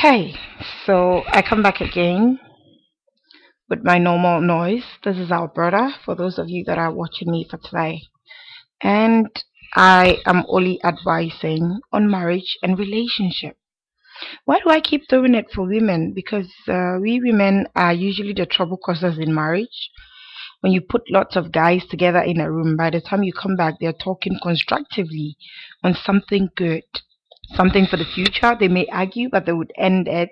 Hey, so I come back again with my normal noise. This is Alberta for those of you that are watching me for today. And I am only advising on marriage and relationship. Why do I keep doing it for women? Because we women are usually the trouble causers in marriage. When you put lots of guys together in a room, by the time you come back, they're talking constructively on something good, something for the future. They may argue, but they would end it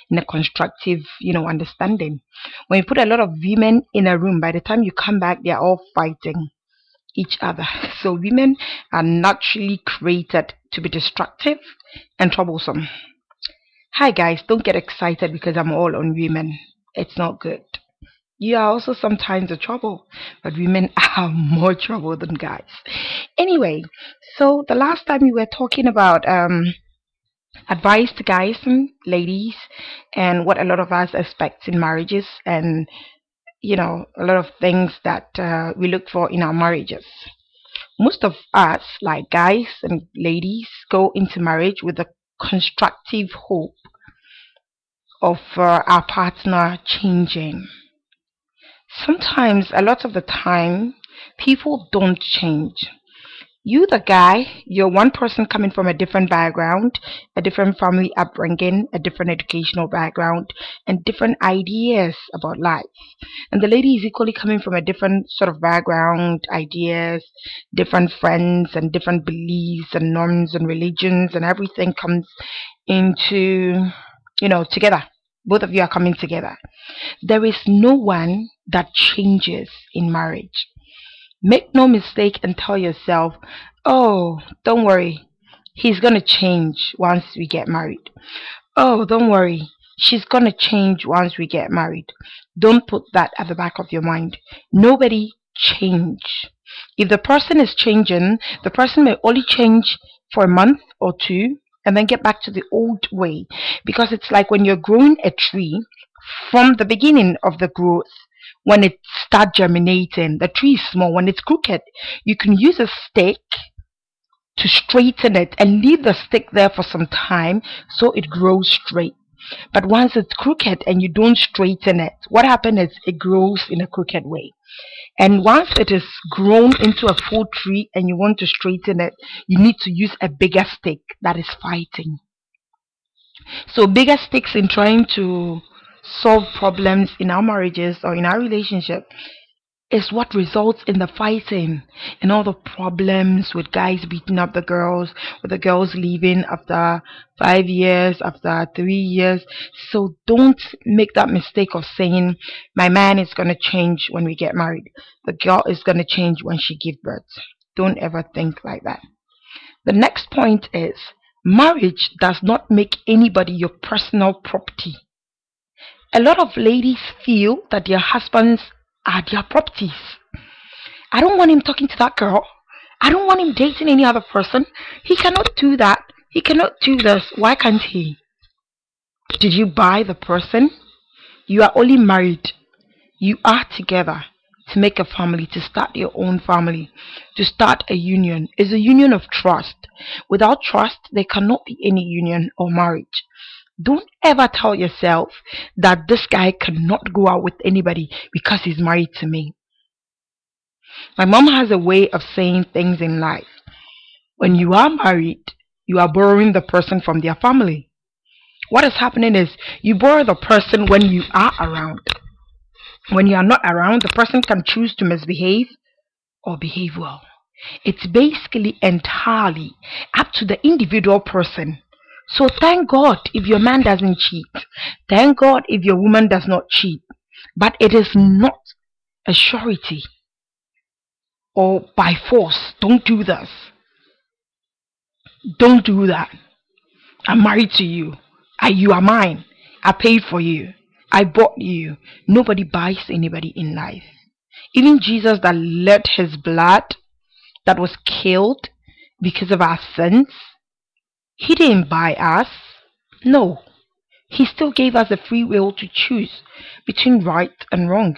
in a constructive, understanding. When you put a lot of women in a room, by the time you come back, they're all fighting each other. So women are naturally created to be destructive and troublesome. Hi guys, don't get excited because I'm all on women. It's not good. You are also sometimes the trouble, but women are more trouble than guys. Anyway, so the last time we were talking about advice to guys and ladies and what a lot of us expect in marriages and a lot of things that we look for in our marriages. Most of us, like guys and ladies, go into marriage with a constructive hope of our partner changing. Sometimes, a lot of the time, people don't change. You, the guy, you're one person coming from a different background, a different family upbringing, a different educational background, and different ideas about life. And the lady is equally coming from a different sort of background, ideas, different friends, and different beliefs and norms and religions, and everything comes into, together. Both of you are coming together. There is no one that changes in marriage. Make no mistake and tell yourself, oh, don't worry, he's gonna change once we get married. Oh, don't worry, she's gonna change once we get married. Don't put that at the back of your mind. Nobody change. If the person is changing, the person may only change for a month or two and then get back to the old way. Because it's like when you're growing a tree, from the beginning of the growth, when it starts germinating, the tree is small. When it's crooked, you can use a stick to straighten it and leave the stick there for some time so it grows straight. But once it's crooked and you don't straighten it, what happens is it grows in a crooked way. And once it is grown into a full tree and you want to straighten it, you need to use a bigger stick that is fighting. So bigger sticks in trying to solve problems in our marriages or in our relationship is what results in the fighting and all the problems with guys beating up the girls, with the girls leaving after 5 years, after 3 years. So don't make that mistake of saying, my man is going to change when we get married. The girl is going to change when she gives birth. Don't ever think like that. The next point is, marriage does not make anybody your personal property. A lot of ladies feel that their husbands are their properties. I don't want him talking to that girl. I don't want him dating any other person. He cannot do that. He cannot do this. Why can't he? Did you buy the person? You are only married. You are together to make a family, to start your own family, to start a union. It's a union of trust. Without trust, there cannot be any union or marriage. Don't ever tell yourself that this guy cannot go out with anybody because he's married to me. My mom has a way of saying things in life. When you are married, you are borrowing the person from their family. What is happening is you borrow the person when you are around. When you are not around, the person can choose to misbehave or behave well. It's basically entirely up to the individual person. So thank God if your man doesn't cheat. Thank God if your woman does not cheat. But it is not a surety or by force. Don't do this. Don't do that. I'm married to you. You are mine. I paid for you. I bought you. Nobody buys anybody in life. Even Jesus that let his blood that was killed because of our sins, he didn't buy us. No. He still gave us a free will to choose between right and wrong.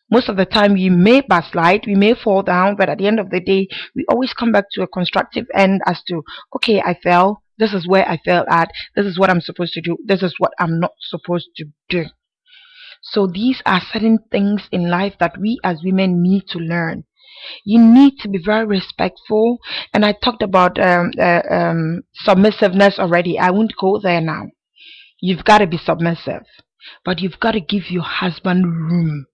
Most of the time we may backslide, we may fall down, but at the end of the day, we always come back to a constructive end as to, okay, I fell, This is where I failed at. This is what I'm supposed to do. This is what I'm not supposed to do. So these are certain things in life that we as women need to learn. You need to be very respectful. And I talked about submissiveness already. I won't go there now. You've got to be submissive, but you've got to give your husband room.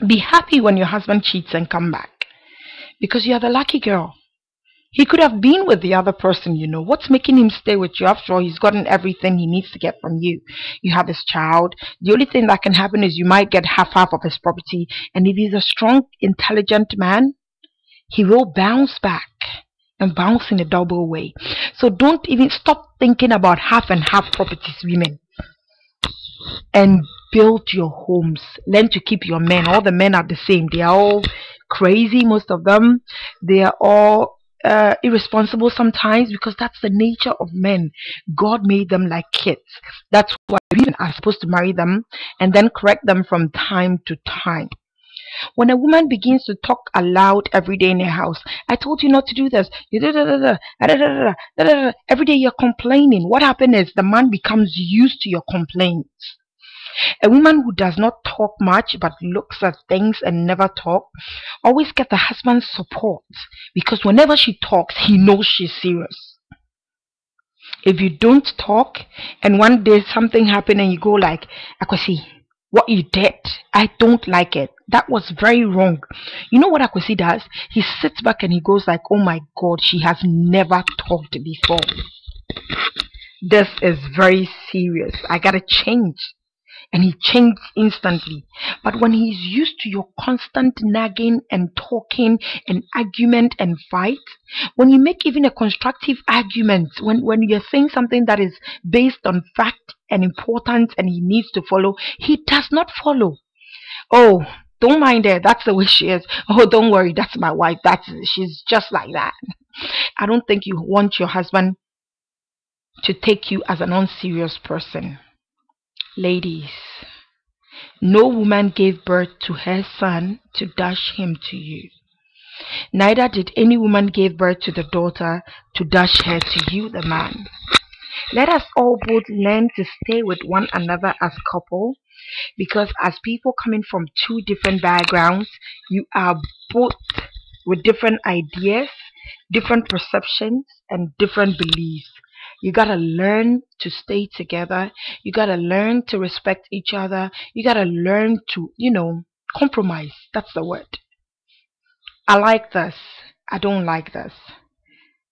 Be happy when your husband cheats and come back, because you're the lucky girl. He could have been with the other person. What's making him stay with you? After all, he's gotten everything he needs to get from you. You have his child. The only thing that can happen is you might get half of his property. And if he's a strong, intelligent man, he will bounce back and bounce in a double way. So don't even stop thinking about half and half properties, women. And build your homes. Learn to keep your men. All the men are the same. They are all crazy, most of them. They are all irresponsible sometimes, because that's the nature of men. God made them like kids. That's why women are supposed to marry them and then correct them from time to time. When a woman begins to talk aloud every day in her house, I told you not to do this. You every day you're complaining. What happens is the man becomes used to your complaints. A woman who does not talk much but looks at things and never talk always get the husband's support, because whenever she talks, he knows she's serious. If you don't talk and one day something happened and you go like, Akwasi, what you did, I don't like it. That was very wrong. You know what Akwasi does? He sits back and he goes like, oh my God, she has never talked before. This is very serious. I gotta change. And he changed instantly. But when he's used to your constant nagging and talking and argument and fight, when you make even a constructive argument, when you're saying something that is based on fact and importance and he needs to follow, he does not follow. Oh, don't mind her, that's the way she is. Oh, don't worry, that's my wife, she's just like that. I don't think you want your husband to take you as an unserious person. Ladies, no woman gave birth to her son to dash him to you. Neither did any woman give birth to the daughter to dash her to you, the man. Let us all both learn to stay with one another as couple, because as people coming from two different backgrounds, you are both with different ideas, different perceptions, and different beliefs. You gotta learn to stay together. You gotta learn to respect each other. You gotta learn to, compromise. That's the word. I like this. I don't like this.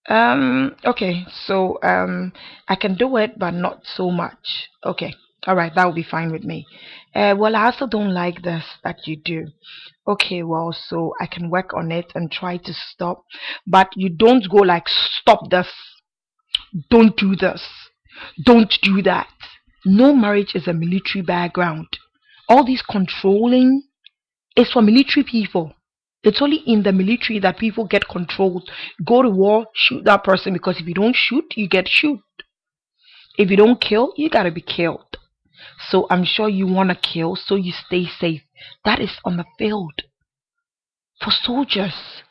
Okay, so I can do it, but not so much. Okay, all right, that will be fine with me. Well, I also don't like this that you do. Okay, well, so I can work on it and try to stop, but you don't go like, stop this. Don't do this. Don't do that. No marriage is a military background. All this controlling is for military people. It's only in the military that people get controlled. Go to war, shoot that person, because if you don't shoot, you get shoot. If you don't kill, you gotta be killed. So I'm sure you wanna kill, so you stay safe. That is on the field. For soldiers,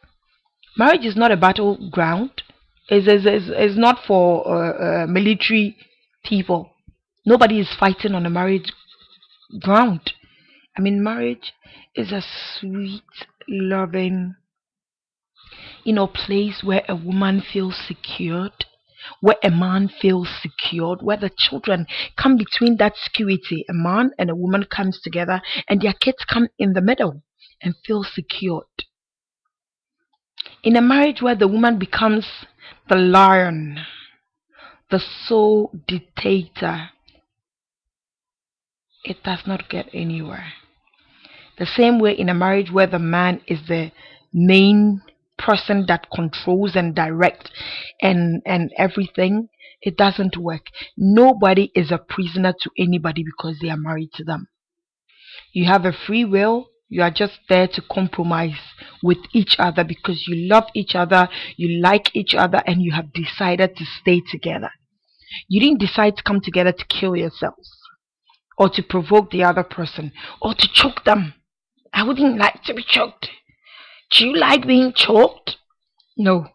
marriage is not a battleground. Is not for military people. Nobody is fighting on a marriage ground. I mean, marriage is a sweet, loving, place where a woman feels secured, where a man feels secured, where the children come between that security. A man and a woman comes together and their kids come in the middle and feel secured. In a marriage where the woman becomes the lion, the sole dictator, it does not get anywhere. The same way in a marriage where the man is the main person that controls and directs and everything, it doesn't work. Nobody is a prisoner to anybody because they are married to them. You have a free will. You are just there to compromise with each other because you love each other, you like each other, and you have decided to stay together. You didn't decide to come together to kill yourselves or to provoke the other person or to choke them. I wouldn't like to be choked. Do you like being choked? No.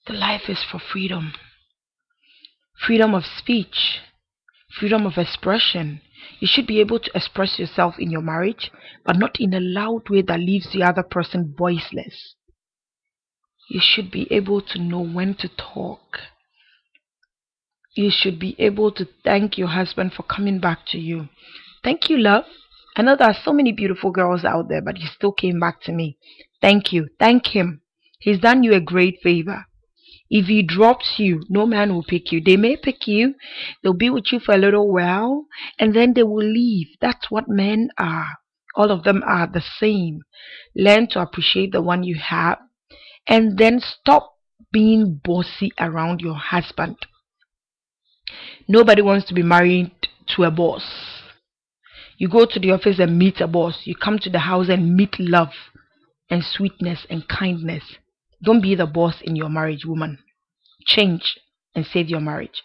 The life is for freedom. freedom of speech, freedom of expression. You should be able to express yourself in your marriage, but not in a loud way that leaves the other person voiceless. You should be able to know when to talk. You should be able to thank your husband for coming back to you. Thank you, love. I know there are so many beautiful girls out there, but he still came back to me. Thank you. Thank him. He's done you a great favor. If he drops you, no man will pick you. They may pick you, they'll be with you for a little while, and then they will leave. That's what men are. All of them are the same. Learn to appreciate the one you have, and then stop being bossy around your husband. Nobody wants to be married to a boss. You go to the office and meet a boss. You come to the house and meet love and sweetness and kindness. Don't be the boss in your marriage, woman. Change and save your marriage.